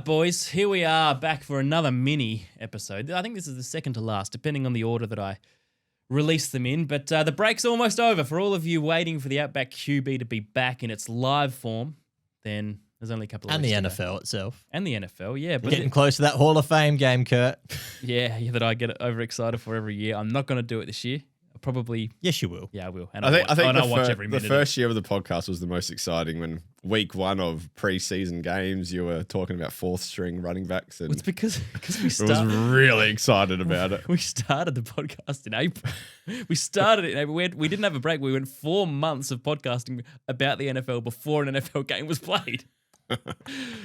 right, boys, here we are back for another mini episode. I think this is the second to last, depending on the order that I release them in. But the break's almost over. For all of you waiting for the Outback QB to be back in its live form, then there's only a couple of weeks And the to go. NFL itself. And the NFL, yeah. But Getting close to that Hall of Fame game, Kurt. Yeah, that I get overexcited for every year. I'm not going to do it this year. Probably. Yes, you will. Yeah, I will. And I think I'll watch every minute. The first year of the podcast was the most exciting when week one of preseason games, you were talking about fourth string running backs. And it's because we I was really excited about it. We started the podcast in April. We started it in April. We didn't have a break. We went 4 months of podcasting about the NFL before an NFL game was played.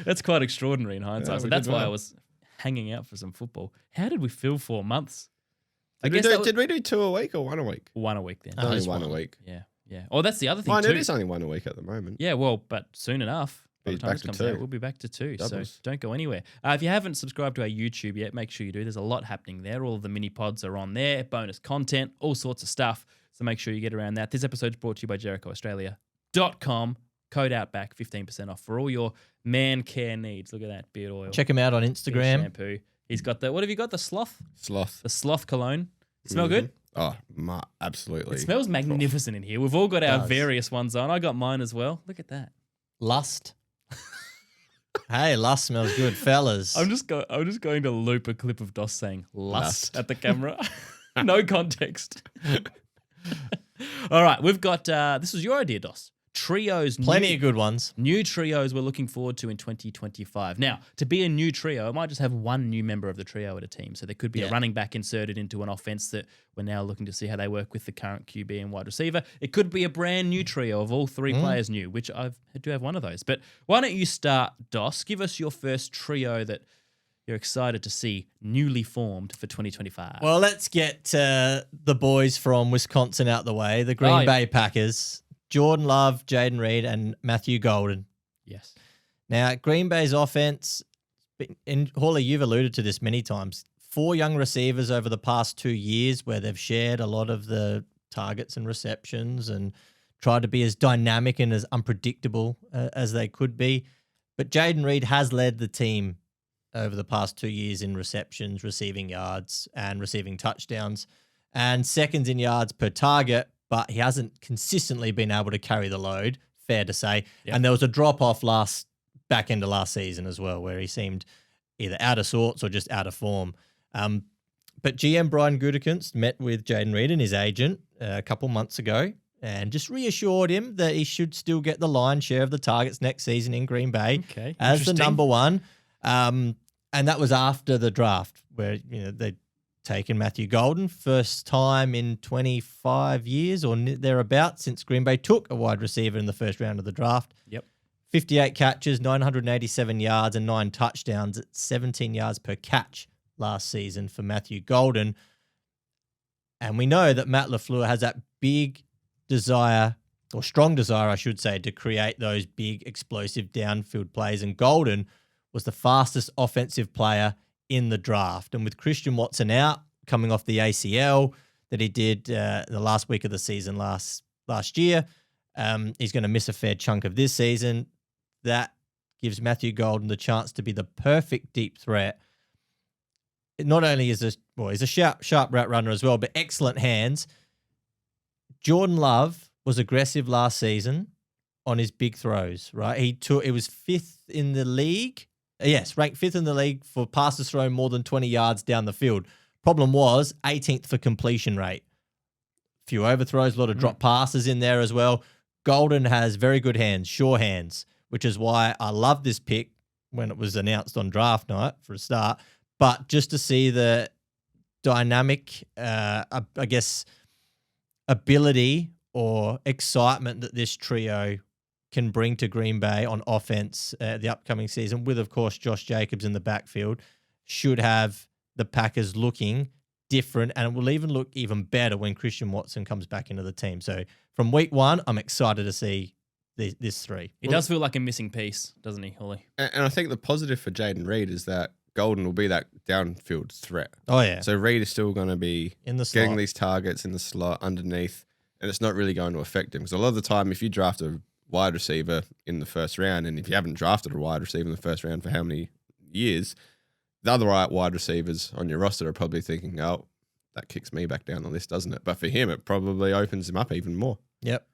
That's quite extraordinary in hindsight. Yeah, so that's why I was hanging out for some football. How did we fill 4 months? Did we do 2 a week or 1 a week? 1 a week then. Only one a week. Yeah. Oh, that's the other thing Well, too. it is only 1 a week at the moment. Yeah, well, but soon enough, by the time back this to comes 2. out, we'll be back to 2. Doubles. So don't go anywhere. If you haven't subscribed to our YouTube yet, make sure you do. There's a lot happening there. All of the mini pods are on there, bonus content, all sorts of stuff. So make sure you get around that. This episode's brought to you by JerichoAustralia.com. Code OUTBACK, 15% off for all your man care needs. Look at that beard oil. Check him out on Instagram. Shampoo. He's got the, what have you got? The sloth? Sloth. The sloth cologne. Smell good? Oh, absolutely. It smells magnificent in here. We've all got our does. various ones on. I got mine as well. Look at that. Lust. Hey, lust smells good, fellas. I'm just going to loop a clip of Doss saying lust. At the camera. No context. All right, we've got, this was your idea, Doss. Trios. Plenty of good ones. New trios we're looking forward to in 2025. Now, to be a new trio, it might just have one new member of the trio at a team. So there could be a running back inserted into an offense that we're now looking to see how they work with the current QB and wide receiver. It could be a brand new trio of all 3 players new, which I do have one of those. But why don't you start, Doss? Give us your first trio that you're excited to see newly formed for 2025. Well, let's get the boys from Wisconsin out the way. The Green Bay Packers. Jordan Love, Jaden Reed, and Matthew Golden. Yes. Now, Green Bay's offense, and Hawley, you've alluded to this many times, 4 young receivers over the past 2 years where they've shared a lot of the targets and receptions and tried to be as dynamic and as unpredictable as they could be. But Jaden Reed has led the team over the past 2 years in receptions, receiving yards, and receiving touchdowns, and seconds in yards per target, but he hasn't consistently been able to carry the load, fair to say. Yep. And there was a drop-off back end of last season as well, where he seemed either out of sorts or just out of form. But GM Brian Gutekunst met with Jaden Reed and his agent a couple months ago and just reassured him that he should still get the lion's share of the targets next season in Green Bay as the number one. And that was after the draft, where they'd taken Matthew Golden, first time in 25 years or thereabouts since Green Bay took a wide receiver in the first round of the draft. Yep. 58 catches, 987 yards, and 9 touchdowns at 17 yards per catch last season for Matthew Golden. And we know that Matt LaFleur has that big desire, or strong desire, I should say, to create those big explosive downfield plays. And Golden was the fastest offensive player in the draft. And with Christian Watson out, coming off the ACL that he did the last week of the season last year, he's going to miss a fair chunk of this season. That gives Matthew Golden the chance to be the perfect deep threat. Not only is he's a sharp route runner as well, but excellent hands. Jordan Love was aggressive last season on his big throws, right? It was 5th in the league. Yes, ranked 5th in the league for passes thrown more than 20 yards down the field. Problem was 18th for completion rate. Few overthrows, a lot of drop passes in there as well. Golden has very good hands, sure hands, which is why I love this pick when it was announced on draft night for a start. But just to see the dynamic, ability or excitement that this trio can bring to Green Bay on offense the upcoming season, with, of course, Josh Jacobs in the backfield, should have the Packers looking different, and it will even look even better when Christian Watson comes back into the team. So from week 1, I'm excited to see this 3. He does feel like a missing piece, doesn't he, Holly? And I think the positive for Jaden Reed is that Golden will be that downfield threat. Oh, yeah. So Reed is still going to be in the slot, getting these targets in the slot underneath, and it's not really going to affect him. Because a lot of the time, if you draft a wide receiver in the first round, and if you haven't drafted a wide receiver in the first round for how many years, the other wide receivers on your roster are probably thinking, oh, that kicks me back down the list, doesn't it? But for him, it probably opens him up even more. Yep.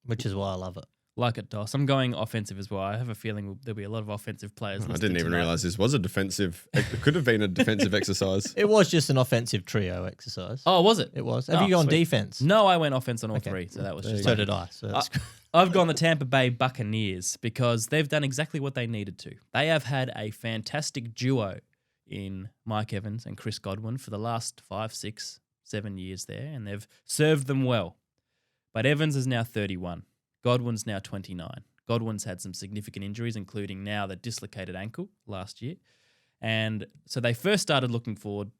Which is why I love it. Like it, Doss. I'm going offensive as well. I have a feeling there'll be a lot of offensive players. I didn't even realize this was a defensive. It could have been a defensive exercise. It was just an offensive trio exercise. Oh, was it? It was. Have you gone sweet. defense? No, I went offense on all three, so that was just. So did I. So that's I've gone the Tampa Bay Buccaneers because they've done exactly what they needed to. They have had a fantastic duo in Mike Evans and Chris Godwin for the last 5, 6, 7 years there, and they've served them well. But Evans is now 31. Godwin's now 29. Godwin's had some significant injuries, including now the dislocated ankle last year. And so they first started looking forward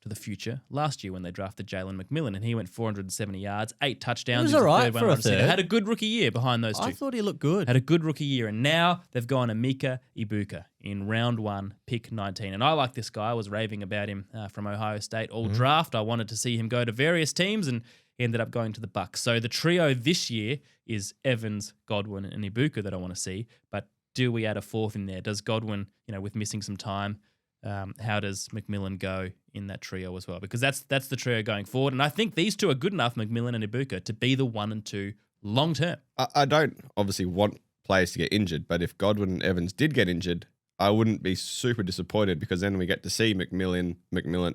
to the future last year when they drafted Jalen McMillan, and he went 470 yards, 8 touchdowns. He was all right for a receiver. third. Had a good rookie year behind those two. I thought he looked good. Had a good rookie year, and now they've gone Egbuka in round 1, pick 19. And I like this guy. I was raving about him from Ohio State all draft. I wanted to see him go to various teams, and he ended up going to the Bucs. So the trio this year is Evans, Godwin, and Egbuka that I want to see. But do we add a fourth in there? Does Godwin, with missing some time, how does McMillan go in that trio as well? Because that's the trio going forward. And I think these two are good enough, McMillan and Egbuka, to be the 1 and 2 long term. I don't obviously want players to get injured, but if Godwin and Evans did get injured, I wouldn't be super disappointed because then we get to see McMillan,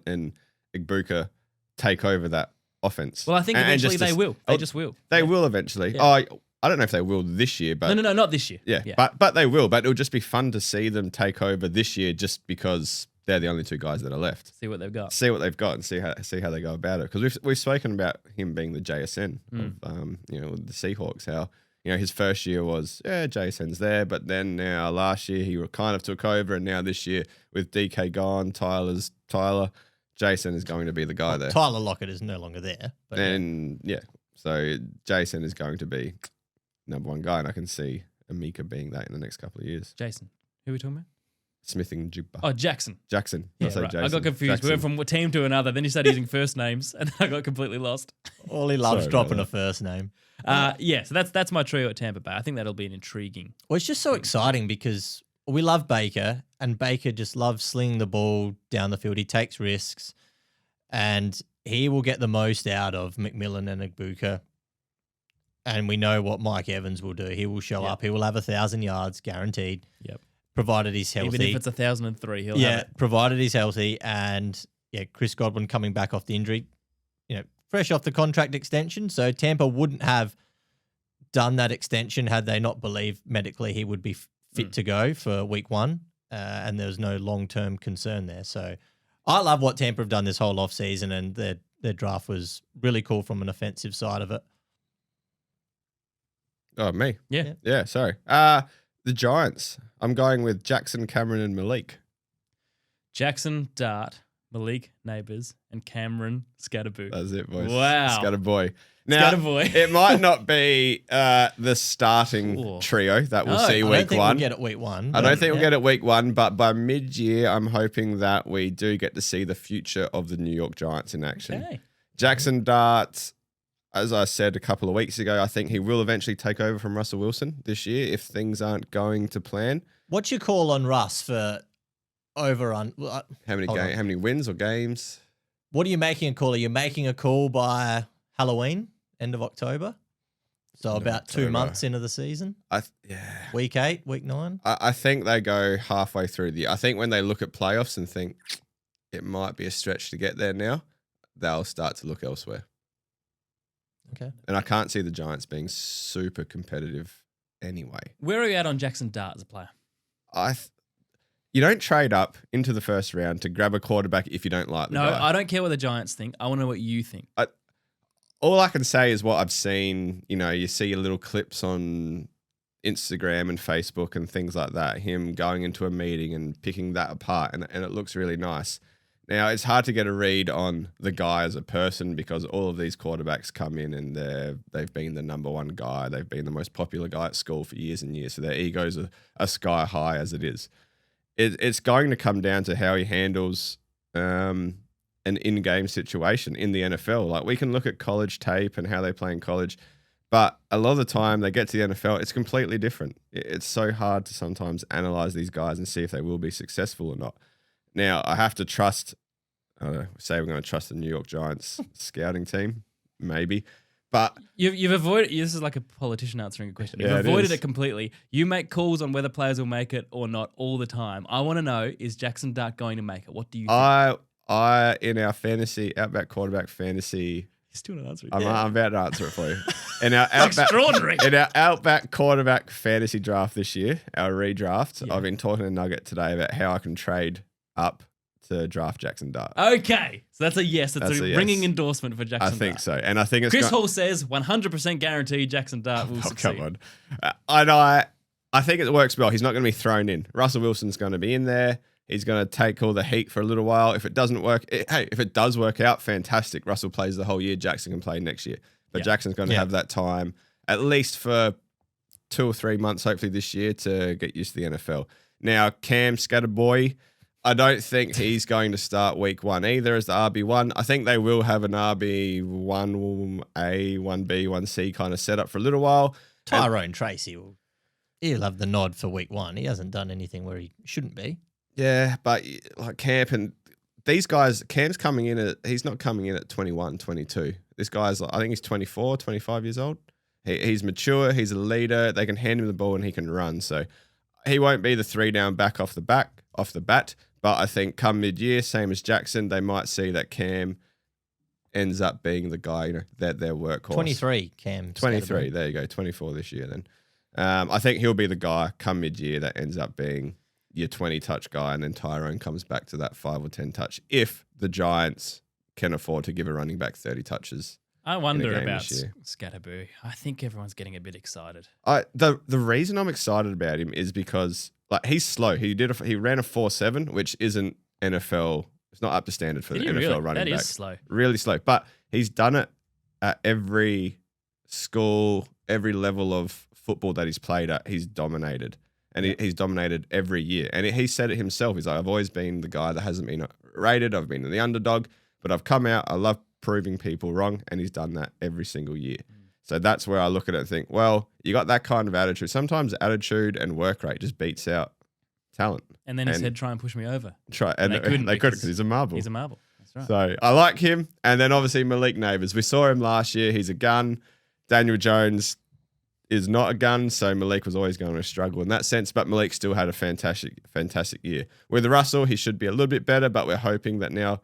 and Egbuka take over that offense. Well, I think eventually they will. They just will. They will eventually. Yeah. I don't know if they will this year, but No, not this year. Yeah. But they will. But it'll just be fun to see them take over this year, just because they're the only two guys that are left. See what they've got. And see how they go about it. Because we've spoken about him being the JSN of the Seahawks. How his first year was JSN's there, but then now last year he kind of took over, and now this year with DK gone, Tyler. Jason is going to be the guy there. Tyler Lockett is no longer there. But so Jason is going to be number 1 guy, and I can see Egbuka being that in the next couple of years. Jason. Who are we talking about? Smithing Jigba. Oh, Jackson. Jackson. Yeah, Jason. I got confused. Jackson. We went from one team to another. Then you started using first names, and I got completely lost. all he loves Sorry dropping about a first name. So that's my trio at Tampa Bay. I think that'll be an intriguing. Well, it's just so exciting because we love Baker, and Baker just loves slinging the ball down the field. He takes risks, and he will get the most out of McMillan and Egbuka. And we know what Mike Evans will do. He will show up. He will have 1,000 yards guaranteed. Yep. Provided he's healthy. Even if it's 1,003, he'll have it. Provided he's healthy. And Chris Godwin coming back off the injury, fresh off the contract extension. So Tampa wouldn't have done that extension had they not believed medically he would be fit to go for week 1. And there was no long-term concern there. So I love what Tampa have done this whole offseason, and their draft was really cool from an offensive side of it. Oh, me? Yeah. Sorry. The Giants. I'm going with Jackson, Cameron, and Malik. Jackson, Dart, Malik, Nabers, and Cameron, Skattebo. That's it, boys. Wow. Skattebo. Now, it might not be the starting trio that we'll see week 1. I don't think we'll get it week 1. I don't think we'll get it week 1, but by mid-year, I'm hoping that we do get to see the future of the New York Giants in action. Okay. Jackson Dart, as I said a couple of weeks ago, I think he will eventually take over from Russell Wilson this year if things aren't going to plan. What's your call on Russ for overrun? How many wins or games? What are you making a call? Are you making a call by Halloween, end of October? So about 2 months into the season? Week 8, week 9? I think they go halfway through the year. I think when they look at playoffs and think it might be a stretch to get there now, they'll start to look elsewhere. Okay. And I can't see the Giants being super competitive anyway. Where are you at on Jackson Dart as a player? You don't trade up into the first round to grab a quarterback if you don't like the guy. No, I don't care what the Giants think. I want to know what you think. All I can say is what I've seen. You see little clips on Instagram and Facebook and things like that, him going into a meeting and picking that apart, and it looks really nice. Now, it's hard to get a read on the guy as a person because all of these quarterbacks come in and they've been the number 1 guy. They've been the most popular guy at school for years and years. So their egos are sky high as it is. It's going to come down to how he handles an in-game situation in the NFL. Like, we can look at college tape and how they play in college, But a lot of the time they get to the NFL, it's completely different. It's so hard to sometimes analyze these guys and see if they will be successful or not. Now, I have to trust, I don't know, say we're going to trust the New York Giants scouting team, maybe. But you've avoided, this is like a politician answering a question. You've Yeah, avoided it completely. You make calls on whether players will make it or not all the time. I want to know, is Jackson Dart going to make it? What do you think? I in our fantasy, Outback quarterback fantasy, He's still not answering. I'm about to answer it for you. In our Extraordinary. In our Outback quarterback fantasy draft this year, our redraft, I've been talking to Nugget today about how I can trade up to draft Jackson Dart. Okay. So that's a yes. That's a ringing endorsement for Jackson Dart. I think so. And I think it's Chris Hall says 100% guaranteed Jackson Dart will succeed. Come on. I think it works well. He's not going to be thrown in. Russell Wilson's going to be in there. He's going to take all the heat for a little while. If it doesn't work, if it does work out, fantastic. Russell plays the whole year. Jackson can play next year. But Jackson's going to have that time, at least for 2 or 3 months, hopefully this year, to get used to the NFL. Now, Cam Skattebo, I don't think he's going to start week 1 either as the RB1. I think they will have an RB1A, 1B, 1C kind of setup for a little while. Tyrone Tracy he'll have the nod for week 1. He hasn't done anything where he shouldn't be. Yeah, but like Camp and these guys, Cam's coming in he's not coming in at 21, 22. This guy's, I think he's 24, 25 years old. He's mature. He's a leader. They can hand him the ball and he can run. So he won't be the 3-down back off the bat. But I think come mid-year, same as Jackson, they might see that Cam ends up being the guy, that their workhorse. 23, Cam. 23, there you go. 24 this year then. I think he'll be the guy come mid-year that ends up being your 20-touch guy, and then Tyrone comes back to that 5 or 10-touch if the Giants can afford to give a running back 30 touches. I wonder about Skattebo. I think everyone's getting a bit excited. The reason I'm excited about him is because he's slow. He ran a 4.7, which isn't NFL. It's not up to standard for the NFL running back. That is slow. Really slow. But he's done it at every school, every level of football that he's played at. He's dominated. And he's dominated every year. And he said it himself. He's like, I've always been the guy that hasn't been rated. I've been the underdog. But I've come out. I love proving people wrong. And he's done that every single year. So that's where I look at it and think, well, you got that kind of attitude. Sometimes attitude and work rate just beats out talent. And then he said, try and push me over. And they couldn't because he's a marble. He's a marble. That's right. So I like him. And then obviously Malik Nabers. We saw him last year. He's a gun. Daniel Jones is not a gun, so Malik was always going to struggle in that sense, but Malik still had a fantastic year. With Russell, he should be a little bit better, but we're hoping that now,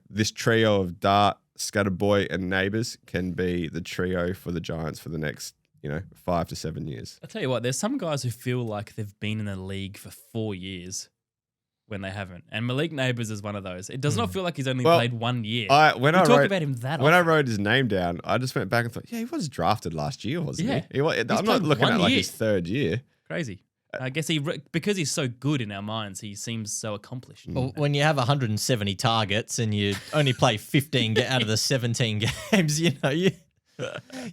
this trio of Dart, Skattebo, and Nabers can be the trio for the Giants for the next, 5 to 7 years. I'll tell you what, there's some guys who feel like they've been in the league for 4 years when they haven't. And Malik Nabers is one of those. It does not feel like he's only played 1 year. When I talk about him that when often. I wrote his name down, I just went back and thought, he was drafted last year, wasn't he? I'm not looking at his 3rd year. Crazy. I guess because he's so good in our minds, he seems so accomplished. Well, when you have 170 targets and you only play 15 out of the 17 games,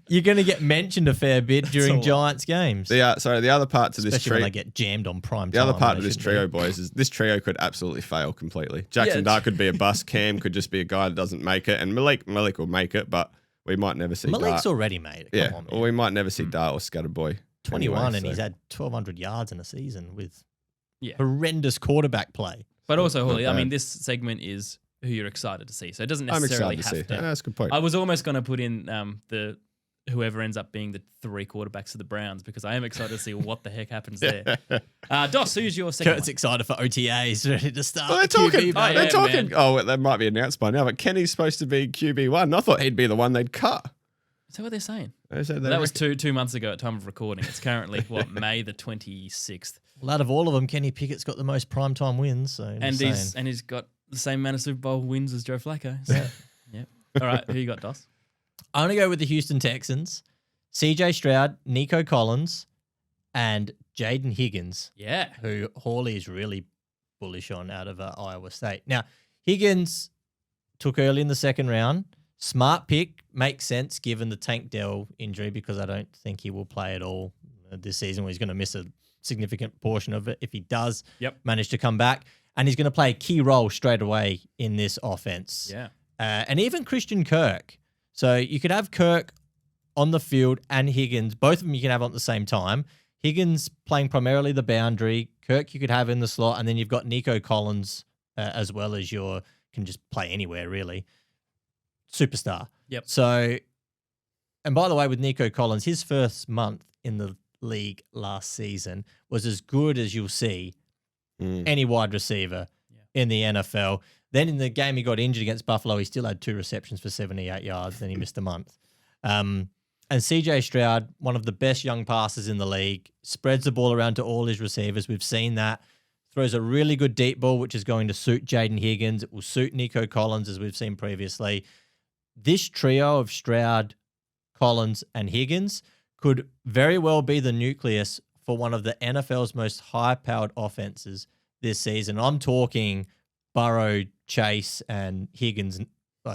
you're going to get mentioned a fair bit during Giants games. The other part to this especially trio, when they get jammed on prime time. The other part of this trio, boys, is this trio could absolutely fail completely. Jackson Dart could be a bust. Cam could just be a guy that doesn't make it, and Malik will make it, but we might never see Malik's Dart. already made it. Come on, or we might never see Dart or Skattebo. 21, and he's had 1,200 yards in a season with horrendous quarterback play. But also, Holy, I mean, this segment is who you're excited to see, so it doesn't necessarily have to. Yeah, that's a good point. I was almost going to put in the whoever ends up being the 3 quarterbacks of the Browns, because I am excited to see what the heck happens there. Doss, who's your second Kurt's excited for OTAs, ready to start. Well, they're talking. Oh, that might be announced by now, but Kenny's supposed to be QB1. I thought he'd be the one they'd cut. Is that what they're saying? That was 2 months ago at time of recording. It's currently, May the 26th. Well, out of all of them, Kenny Pickett's got the most primetime wins. So he's got the same amount of Super Bowl wins as Joe Flacco. So, yeah. All right, who you got, Doss? I'm going to go with the Houston Texans. CJ Stroud, Nico Collins, and Jaden Higgins. Yeah. Who Hawley is really bullish on out of Iowa State. Now, Higgins took early in the 2nd round. Smart pick, makes sense given the Tank Dell injury, because I don't think he will play at all this season, where he's going to miss a significant portion of it if he does manage to come back. And he's going to play a key role straight away in this offense. Yeah. And even Christian Kirk. So you could have Kirk on the field and Higgins, both of them you can have on at the same time. Higgins playing primarily the boundary. Kirk you could have in the slot. And then you've got Nico Collins as well as can just play anywhere, really. Superstar. Yep. So, and by the way, with Nico Collins, his first month in the league last season was as good as you'll see any wide receiver in the NFL. Then in the game he got injured against Buffalo, he still had 2 receptions for 78 yards. Then he missed a month. And CJ Stroud, one of the best young passers in the league, spreads the ball around to all his receivers. We've seen that. Throws a really good deep ball, which is going to suit Jaden Higgins. It will suit Nico Collins, as we've seen previously. This trio of Stroud, Collins, and Higgins could very well be the nucleus for one of the NFL's most high-powered offenses this season. I'm talking Burrow, Chase, and Higgins,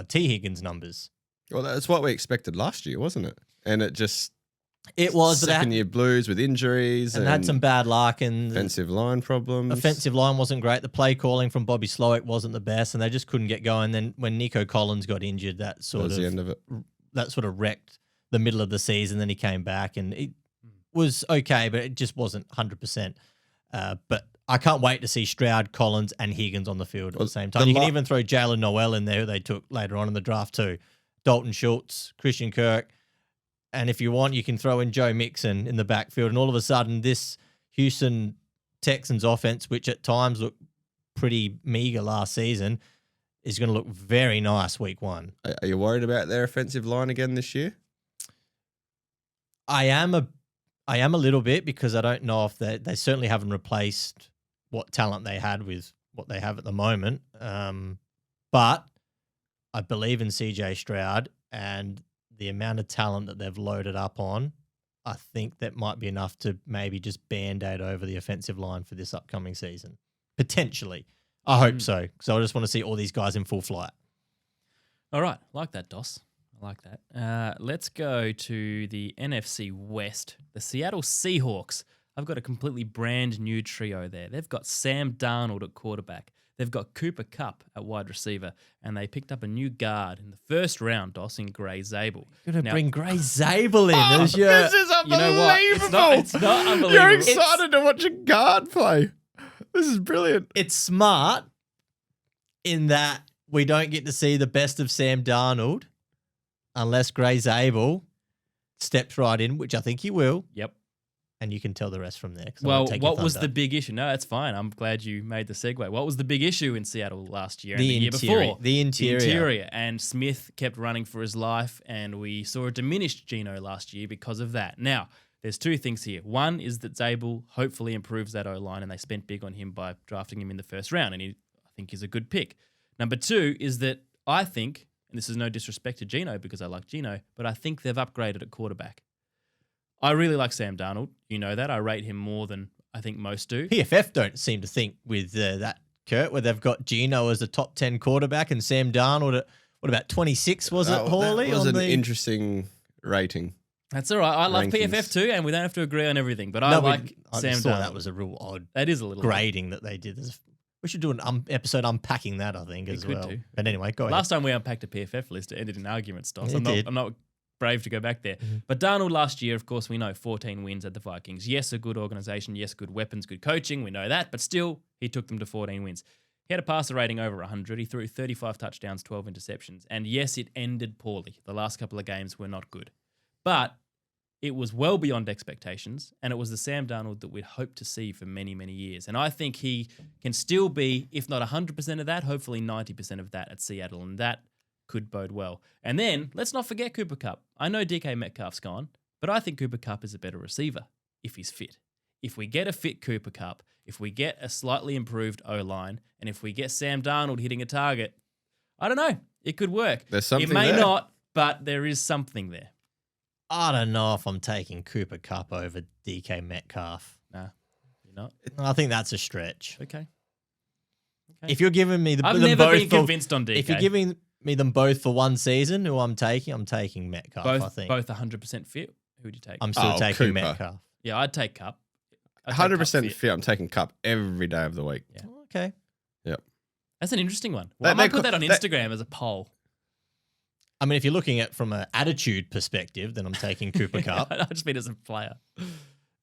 T. Higgins numbers. Well, that's what we expected last year, wasn't it? And it was second-year blues with injuries and had some bad luck and offensive line problems. Offensive line wasn't great. The play calling from Bobby Slowick wasn't the best, and they just couldn't get going. Then when Nico Collins got injured, that was the end of it. That sort of wrecked the middle of the season. Then he came back, and it was okay, but it just wasn't 100%. But I can't wait to see Stroud, Collins, and Higgins on the field at the same time. You can even throw Jalen Noel in there, who they took later on in the draft too. Dalton Schultz, Christian Kirk. And if you want, you can throw in Joe Mixon in the backfield. And all of a sudden, this Houston Texans offense, which at times looked pretty meager last season, is going to look very nice week 1. Are you worried about their offensive line again this year? I am a little bit, because I don't know if they certainly haven't replaced what talent they had with what they have at the moment. But I believe in CJ Stroud, and the amount of talent that they've loaded up on, I think that might be enough to maybe just Band-Aid over the offensive line for this upcoming season. Potentially. I hope so, because I just want to see all these guys in full flight. All right. Like that, Dos. I like that. Let's go to the NFC West. The Seattle Seahawks. I've got a completely brand new trio there. They've got Sam Darnold at quarterback. They've got Cooper Kupp at wide receiver, and they picked up a new guard in the first round, Dos, in Gray Zabel. You're going to bring Gray Zabel in as your... This is unbelievable. You know what? It's not unbelievable. You're excited to watch a guard play. This is brilliant. It's smart in that we don't get to see the best of Sam Darnold unless Gray Zabel steps right in, which I think he will. Yep. And you can tell the rest from there. Well, what was the big issue? No, that's fine. I'm glad you made the segue. What was the big issue in Seattle last year and the year before? The interior. And Smith kept running for his life, and we saw a diminished Geno last year because of that. Now, there's 2 things here. One is that Zabel hopefully improves that O-line, and they spent big on him by drafting him in the first round, and I think he's a good pick. Number 2 is that I think, and this is no disrespect to Geno because I like Geno, but I think they've upgraded at quarterback. I really like Sam Darnold. You know that. I rate him more than I think most do. PFF don't seem to think with that, Kurt, where they've got Geno as a top 10 quarterback and Sam Darnold at, what about 26, was it, Hawley? That was an interesting rating. That's all right. I love Rankings. PFF too, and we don't have to agree on everything, but I like Sam Darnold. That was a real odd that is a little grading that they did. We should do an episode unpacking that, I think, as well. But anyway, go ahead. Last time we unpacked a PFF list, it ended in arguments, Dos. I'm not brave to go back there. Mm-hmm. But Darnold last year, of course, we know 14 wins at the Vikings. Yes, a good organization. Yes, good weapons, good coaching. We know that. But still, he took them to 14 wins. He had a passer rating over 100. He threw 35 touchdowns, 12 interceptions. And yes, it ended poorly. The last couple of games were not good. But it was well beyond expectations, and it was the Sam Darnold that we'd hoped to see for many, many years. And I think he can still be, if not 100% of that, hopefully 90% of that at Seattle, and that could bode well. And then, let's not forget Cooper Kupp. I know DK Metcalf's gone, but I think Cooper Kupp is a better receiver if he's fit. If we get a fit Cooper Kupp, if we get a slightly improved O-line, and if we get Sam Darnold hitting a target, I don't know. It could work. There's something there. It may there. not, but there is something there. I don't know if I'm taking Cooper Kupp over DK Metcalf. Nah, you're not. I think that's a stretch. Okay. If you're giving me I've never been convinced on DK. If you're giving me them both for one season, I'm taking Metcalf, I think. Both 100% fit. Who would you take? I'm still taking Cooper. Metcalf. Yeah, I'd take Kupp. 100% fit. I'm taking Kupp every day of the week. Yeah. Okay. Yep. That's an interesting one. Well, I might put that on Instagram as a poll. I mean, if you're looking at from an attitude perspective, then I'm taking Cooper Kupp. I just mean as a player.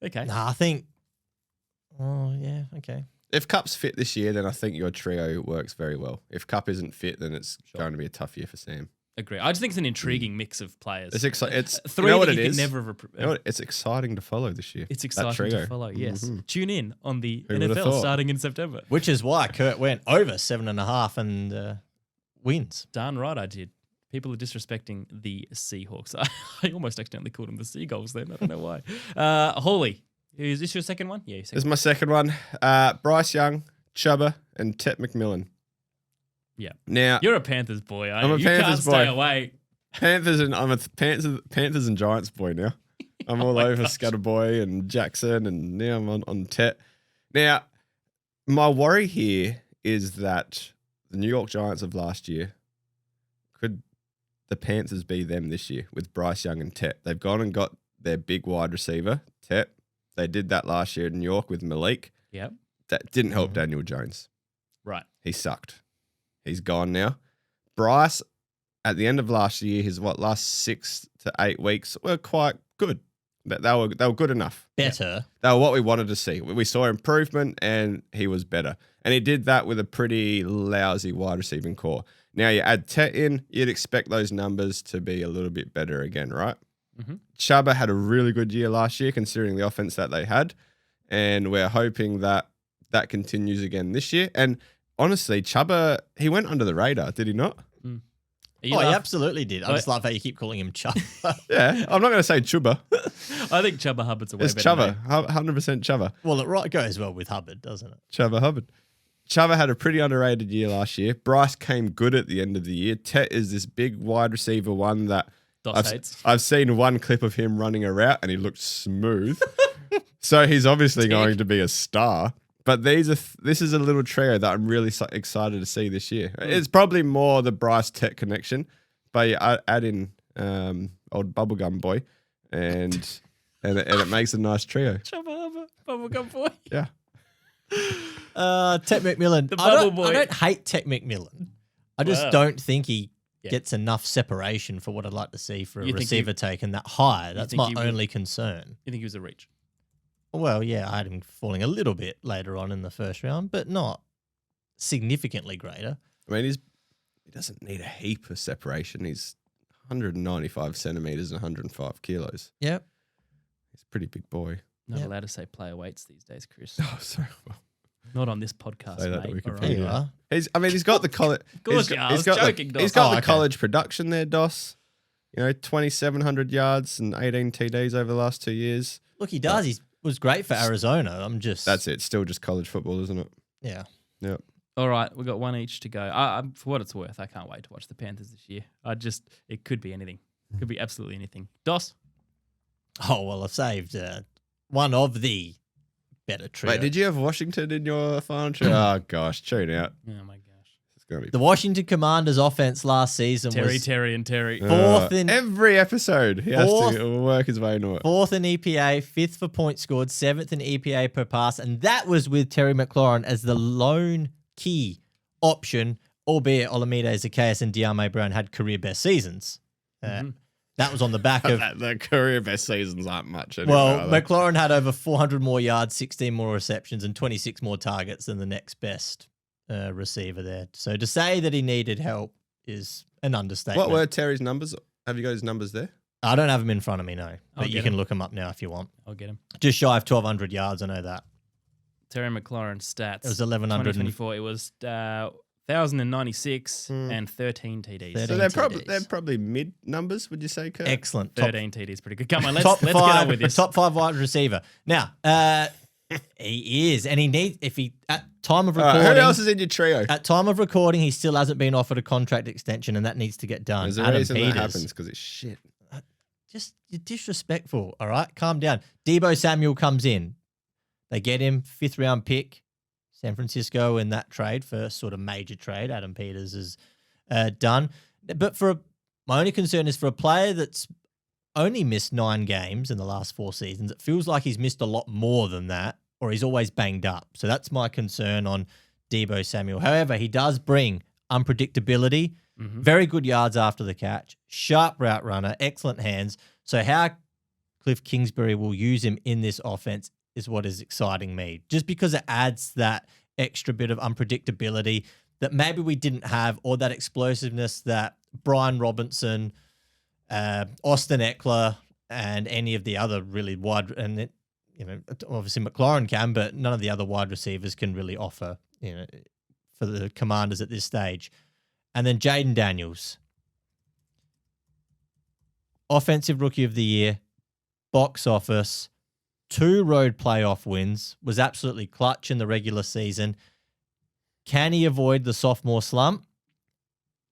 Okay. Nah, I think. Oh yeah, okay. If Kupp's fit this year, then I think your trio works very well. If Kupp isn't fit, then it's going to be a tough year for Sam. Agree. I just think it's an intriguing mix of players. It's exciting. It's three you know what that it you could is. never. You know what? It's exciting to follow this year. It's that exciting trio. to follow. Yes. Mhm. Tune in on the Who would've NFL thought? starting in September. Which is why Kurt went over 7.5 and wins. Darn right, I did. People are disrespecting the Seahawks. I almost accidentally called them the Seagulls then. I don't know why. Hawley, is this your second one? Yeah, your This second. is my second one. Bryce Young, Chubba, and Tet McMillan. Yeah. Now, You're a Panthers boy. I'm a you Panthers can't boy. stay away. I'm a Panthers and Giants boy now. I'm all my over gosh. Skattebo and Jackson, and now I'm on Tet. Now, my worry here is that the New York Giants of last year, could the Panthers be them this year with Bryce Young and Tet? They've gone and got their big wide receiver, Tet. They did that last year in New York with Malik. Yep. That didn't help Daniel Jones. Right. He sucked. He's gone now. Bryce, at the end of last year, his last 6 to 8 weeks were quite good. They were good enough. Better. They were what we wanted to see. We saw improvement, and he was better. And he did that with a pretty lousy wide receiving core. Now you add Tet in, you'd expect those numbers to be a little bit better again, right? Mm-hmm. Chubba had a really good year last year, considering the offense that they had, and we're hoping that continues again this year. And honestly, Chubba, he went under the radar, did he not? He absolutely did. I just love how you keep calling him Chubb. Yeah, I'm not going to say Chubba. I think Chubba Hubbard's a way It's better name. Chubba, 100% Chubba. Well, it goes well with Hubbard, doesn't it? Chubba Hubbard. Chubba had a pretty underrated year last year. Bryce came good at the end of the year. Tet is this big wide receiver one that I've seen one clip of him running a route and he looked smooth. So he's obviously going to be a star. But this is a little trio that I'm really excited to see this year. It's probably more the Bryce Tet connection, but you add in old Bubblegum Boy, and it makes a nice trio. Chubba Hubbard, Bubblegum Boy. Yeah. Tet McMillan. The bubble boy. I don't hate Tet McMillan. I just don't think he gets enough separation for what I'd like to see for a receiver taken that high. That's my only concern. You think he was a reach? Well, yeah, I had him falling a little bit later on in the first round, but not significantly greater. I mean, he doesn't need a heap of separation. He's 195 centimeters and 105 kilos. Yep. He's a pretty big boy. Not allowed to say player weights these days, Chris. Oh, sorry. Well, Not on this podcast, say that mate. we can All There right. you are. he's got the college. Of course, I was joking, Dos. He's got Oh, the okay. college production there, Dos. 2,700 yards and 18 TDs over the last 2 years. Look, he does. He was great for Arizona. I'm just. That's it. Still just college football, isn't it? Yeah. Yep. All right, we've got one each to go. For what it's worth, I can't wait to watch the Panthers this year. It could be anything. Could be absolutely anything. Dos? Oh, well, I've saved one of the better trio. Wait, did you have Washington in your final trio? Oh, gosh. Tune out. Oh, my gosh. It's going to be The Washington Commanders offense last season Terry, was Terry, and Terry. fourth in every episode. He has Fourth- to work his way into it. fourth in EPA, fifth for points scored, seventh in EPA per pass, and that was with Terry McLaurin as the lone key option, albeit Olamide Zacchaeus and Diame Brown had career best seasons. That was on the back of... The career best seasons aren't much anymore. Well, are they? McLaurin had over 400 more yards, 16 more receptions, and 26 more targets than the next best receiver there. So to say that he needed help is an understatement. What were Terry's numbers? Have you got his numbers there? I don't have them in front of me, no. But you get can him. look them up now if you want. I'll get him. Just shy of 1,200 yards, I know that. Terry McLaurin stats. It was 1,100 and- 2024. It was 1,096 and 13 TDs. 13. So 18 they're TDs. probably mid numbers, would you say, Kurt? Excellent. Top 13 TDs, pretty good. Come on, let's top get five, on with this. Top five wide receiver. Now, he is, and he needs, if he, at time of All right, recording, who else is in your trio? at time of recording, he still hasn't been offered a contract extension, and that needs to get done. There's a Adam reason Peters. that happens because it's shit. Just, you're disrespectful, all right? Calm down. Debo Samuel comes in. They get him, 5th round pick. San Francisco in that trade, first sort of major trade. Adam Peters is done. But my only concern is for a player that's only missed 9 games in the last 4 seasons, it feels like he's missed a lot more than that, or he's always banged up. So that's my concern on Debo Samuel. However, he does bring unpredictability, very good yards after the catch, sharp route runner, excellent hands. So how Cliff Kingsbury will use him in this offense is what is exciting me, just because it adds that extra bit of unpredictability that maybe we didn't have, or that explosiveness that Brian Robinson, Austin Eckler, and any of the other really wide, and obviously McLaurin can, but none of the other wide receivers can really offer, for the Commanders at this stage. And then Jaden Daniels, Offensive Rookie of the Year, box office, 2 road playoff wins, was absolutely clutch in the regular season. Can he avoid the sophomore slump?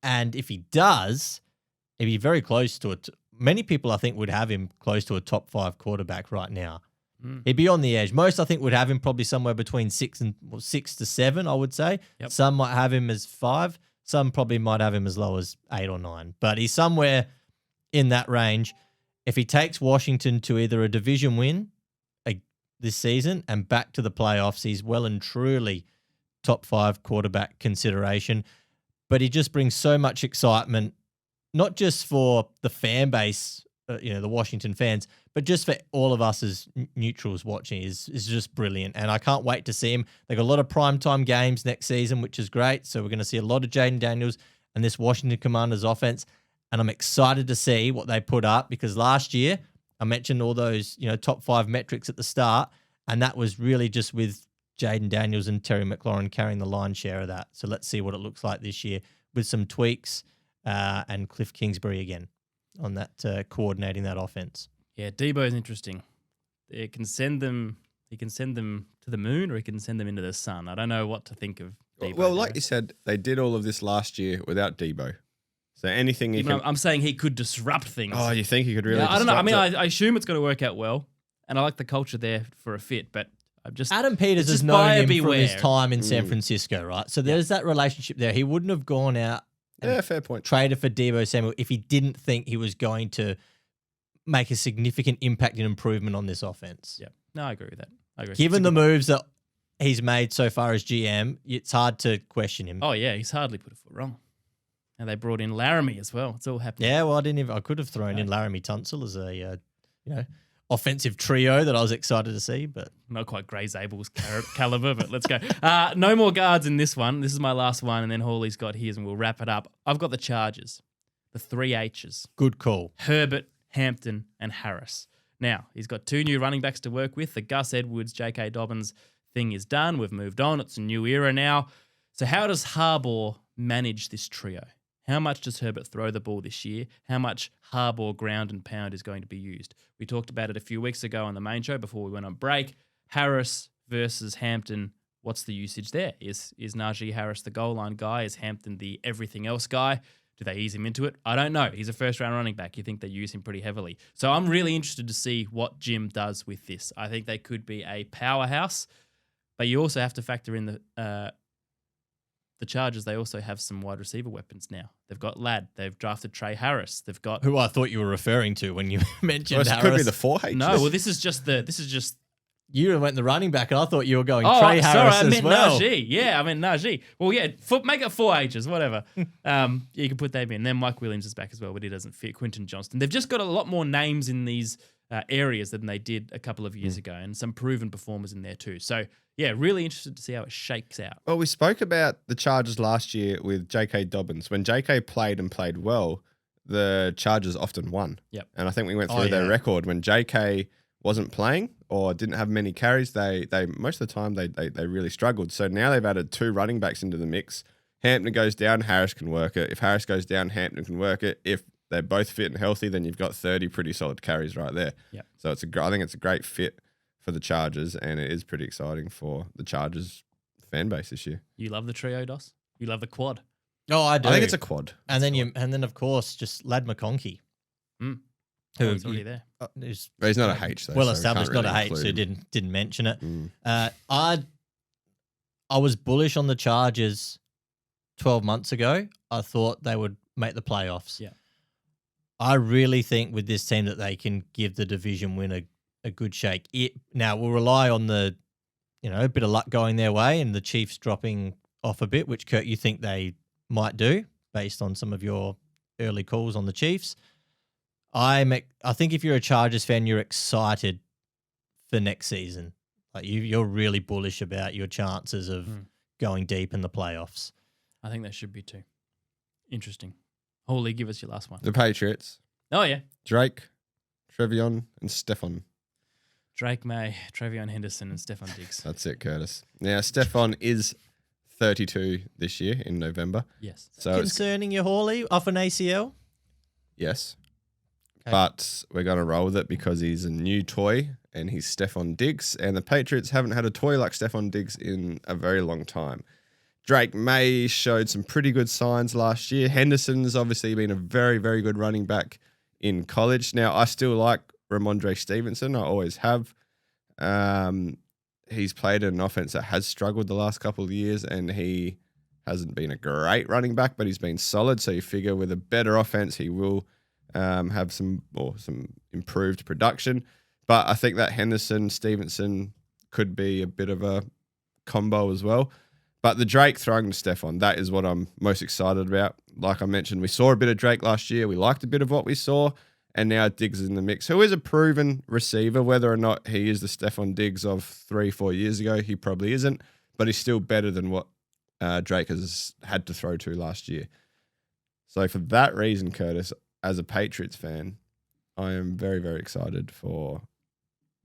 And if he does, he'd be very close to it. Many people, I think, would have him close to a top 5 quarterback right now. He'd be on the edge. Most, I think, would have him probably somewhere between 6 to 7, I would say. Yep. Some might have him as 5. Some probably might have him as low as 8 or 9. But he's somewhere in that range. If he takes Washington to either a division win this season and back to the playoffs, he's well and truly top 5 quarterback consideration. But he just brings so much excitement, not just for the fan base, the Washington fans, but just for all of us as neutrals watching is just brilliant. And I can't wait to see him. They've got a lot of primetime games next season, which is great. So we're going to see a lot of Jaden Daniels and this Washington Commanders offense. And I'm excited to see what they put up, because last year I mentioned all those, top 5 metrics at the start. And that was really just with Jaden Daniels and Terry McLaurin carrying the lion's share of that. So let's see what it looks like this year with some tweaks and Cliff Kingsbury again on that coordinating that offense. Yeah, Debo is interesting. He can send them to the moon, or he can send them into the sun. I don't know what to think of Debo. Well, like you said, they did all of this last year without Debo. So anything he can... I'm saying he could disrupt things. Oh, you think he could really? Yeah, I don't know. I mean, I assume it's going to work out well, and I like the culture there for a fit. But I'm just Adam Peters has known him from his time in San Francisco, right? So there's that relationship there. He wouldn't have gone out. Fair point. Traded for Debo Samuel if he didn't think he was going to make a significant impact and improvement on this offense. Yeah. No, I agree with that. I agree. Given the moves that he's made so far as GM, it's hard to question him. Oh yeah, he's hardly put a foot wrong. And they brought in Laramie as well. It's all happening. Yeah, well, I could have thrown in Laramie Tunsil as a offensive trio that I was excited to see, but not quite Gray Zabel's caliber. But let's go. No more guards in this one. This is my last one, and then Hawley's got his, and we'll wrap it up. I've got the Chargers, the 3 H's. Good call. Herbert, Hampton, and Harris. Now, he's got 2 new running backs to work with. The Gus Edwards, J.K. Dobbins thing is done. We've moved on. It's a new era now. So how does Harbaugh manage this trio? How much does Herbert throw the ball this year? How much Harbaugh ground and pound is going to be used? We talked about it a few weeks ago on the main show before we went on break. Harris versus Hampton. What's the usage there? Is Najee Harris the goal line guy? Is Hampton the everything else guy? Do they ease him into it? I don't know. He's a first-round running back. You think they use him pretty heavily. So I'm really interested to see what Jim does with this. I think they could be a powerhouse, but you also have to factor in the Chargers. They also have some wide receiver weapons now. They've got Ladd. They've drafted Trey Harris. They've got who I thought you were referring to when you mentioned Harris. Could be the 4H. No, well, this is just you went the running back, and I thought you were going sorry, Trey Harris I meant well. Najee. Yeah, I meant Najee. Well, yeah, make it 4 H's, whatever. You can put them in. Then Mike Williams is back as well, but he doesn't fit. Quentin Johnston. They've just got a lot more names in these areas than they did a couple of years ago, and some proven performers in there too. So, yeah, really interested to see how it shakes out. Well, we spoke about the Chargers last year with J.K. Dobbins. When J.K. played and played well, the Chargers often won. Yep. And I think we went through their record. When J.K. wasn't playing or didn't have many carries, they most of the time they really struggled. So now they've added 2 running backs into the mix. Hampton goes down, Harris can work it. If Harris goes down, Hampton can work it. If they're both fit and healthy, then you've got 30 pretty solid carries right there. Yep. So I think it's a great fit for the Chargers, and it is pretty exciting for the Chargers fan base this year. You love the trio, Dos? You love the quad? Oh, I do. I think it's a quad. And then of course just Ladd McConkey. Who he's already there. He's not a H though. Well so established, not a H, so didn't mention it. I was bullish on the Chargers 12 months ago. I thought they would make the playoffs. Yeah. I really think with this team that they can give the division win a good shake. Now we'll rely on a bit of luck going their way and the Chiefs dropping off a bit, which Kurt, you think they might do based on some of your early calls on the Chiefs. I think if you're a Chargers fan, you're excited for next season. Like you're really bullish about your chances of going deep in the playoffs. I think that should be too. Interesting. Holy, give us your last one. The Patriots. Oh, yeah. Drake, Trevion, and Stephon. Drake Maye, Trevion Henderson, and Stephon Diggs. That's it, Curtis. Now, Stephon is 32 this year in November. Yes. So Concerning your Hawley off an ACL? yes. Okay. But we're going to roll with it because he's a new toy and he's Stephon Diggs. And the Patriots haven't had a toy like Stephon Diggs in a very long time. Drake Maye showed some pretty good signs last year. Henderson's obviously been a very, very good running back in college. Now, I still like Ramondre Stevenson. I always have. He's played in an offense that has struggled the last couple of years, and he hasn't been a great running back, but he's been solid. So you figure with a better offense, he will have some improved production. But I think that Henderson, Stevenson could be a bit of a combo as well. But the Drake throwing to Stephon, that is what I'm most excited about. Like I mentioned, we saw a bit of Drake last year. We liked a bit of what we saw. And now Diggs is in the mix, who is a proven receiver. Whether or not he is the Stephon Diggs of 3-4 years ago, he probably isn't. But he's still better than what Drake has had to throw to last year. So for that reason, Curtis, as a Patriots fan, I am very, very excited for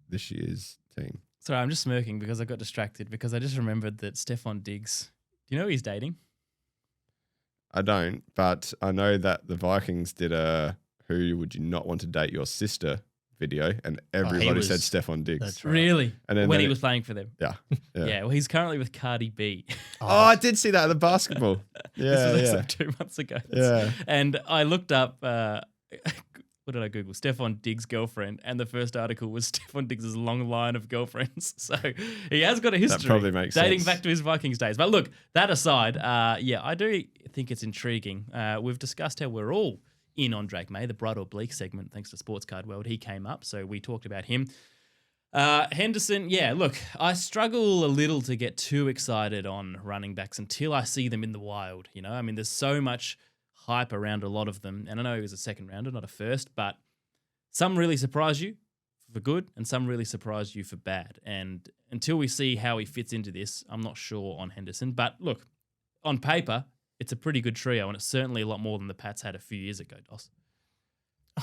this year's team. Sorry, I'm just smirking because I got distracted because I just remembered that Stephon Diggs, do you know who he's dating? I don't, but I know that the Vikings did a "Who would you not want to date your sister?" video, and everybody said Stephon Diggs. That's right. Really? And then when he was playing for them? Yeah. Yeah, well, he's currently with Cardi B. Oh, I did see that at the basketball. This was Yeah, like 2 months ago. yeah. And I looked up, what did I Google? Stephon Diggs' girlfriend. And the first article was Stephon Diggs' long line of girlfriends. So he has got a history. That probably makes dating sense. back to his Vikings days. But look, that aside, yeah, I do think it's intriguing. We've discussed how we're all in on Drake Maye, the Bright or Bleak segment, thanks to Sports Card World. He came up, so we talked about him. Henderson, yeah, look, I struggle a little to get too excited on running backs until I see them in the wild, you know? I mean, there's so much hype around a lot of them, and I know he was a second rounder, not a first, but some really surprise you for good and some really surprise you for bad. And until we see how he fits into this, I'm not sure on Henderson. But look, on paper, it's a pretty good trio, and it's certainly a lot more than the Pats had a few years ago, Dos.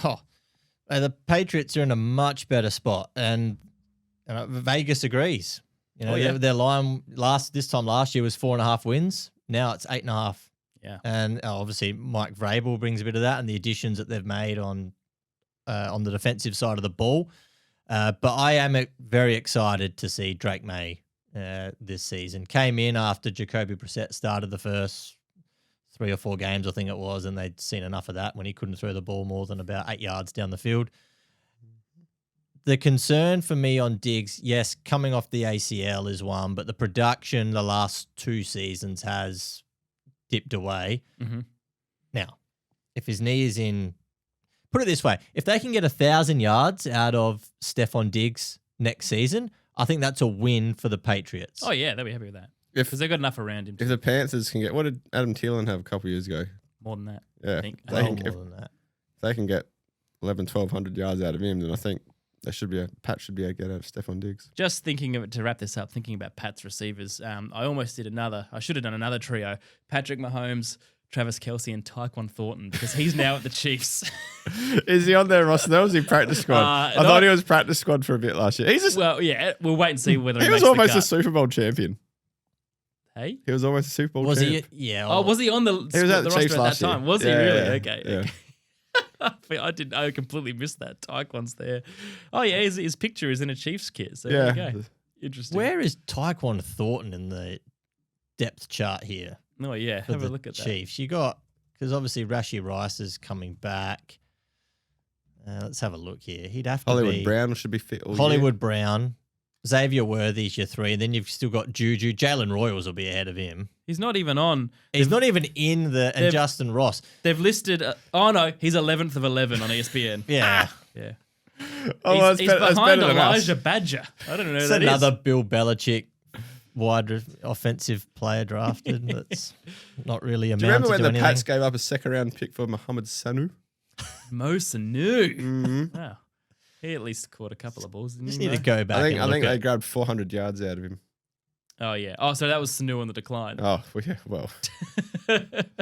Oh, the Patriots are in a much better spot, and Vegas agrees. You know, their line this time last year was 4.5 wins. Now it's 8.5. Yeah, and obviously Mike Vrabel brings a bit of that, and the additions that they've made on the defensive side of the ball. But I am very excited to see Drake Maye this season. Came in after Jacoby Brissett started the first 3 or 4 games, I think it was, and they'd seen enough of that when he couldn't throw the ball more than about 8 yards down the field. The concern for me on Diggs, yes, coming off the ACL is one, but the production the last 2 seasons has dipped away. Mm-hmm. Now, if his knee is in, put it this way, if they can get 1,000 yards out of Stephon Diggs next season, I think that's a win for the Patriots. Oh, yeah, they'll be happy with that. Because they've got enough around him. If the Panthers can get, what did Adam Thielen have a couple of years ago? More than that, Yeah, I think. more than that. If they can get 1,100 yards out of him, then I think Pat should be able to get out of Stephon Diggs. Just thinking of it, to wrap this up, thinking about Pat's receivers, I should have done another trio. Patrick Mahomes, Travis Kelce, and Tyquan Thornton, because he's now at the Chiefs. Is he on there, Ross? That was in practice squad. I thought he was practice squad for a bit last year. Well, yeah, we'll wait and see whether he was almost a Super Bowl champion. Hey? He was almost a Super Bowl Was champ. he? Yeah. Oh, was he on the He was at the roster Chiefs at that last year. time? Was he Yeah, really? yeah, Okay. yeah. I completely missed that. Tyquan's there. Oh, yeah, his picture is in a Chiefs kit. So there you go. Interesting. Where is Tyquan Thornton in the depth chart here? Oh, yeah. For Have a the look at that. Chiefs. You got, because obviously Rashee Rice is coming back. Let's have a look here. He'd have to Hollywood be Brown should be fit all Hollywood year. Brown. Xavier Worthy's your 3, and then you've still got Juju. Jalen Royals will be ahead of him. He's not even on. He's not even in the, and Justin Ross. They've listed, oh no, he's 11th of 11 on ESPN. Yeah. Yeah. Oh, He's behind Elijah Badger. I don't know who It's that another is. Bill Belichick offensive player drafted that's not really Do you remember when the anything. Pats gave up a second-round pick for Mohamed Sanu? Mo Sanu. Mm-hmm. Wow. He at least caught a couple of balls, didn't Just he? need to Mo? go back. I think and they grabbed 400 yards out of him. Oh, yeah. Oh, so that was Sanu on the decline. Oh, well,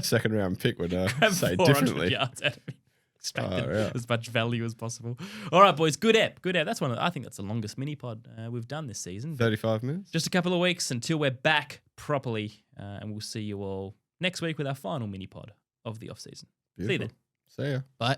second-round pick would Grab say 400 differently. yards out of him. Extracted yeah. as much value as possible. All right, boys. Good ep. That's I think that's the longest mini pod we've done this season. 35 minutes. Just a couple of weeks until we're back properly, and we'll see you all next week with our final mini pod of the off season. See you then. See ya. Bye.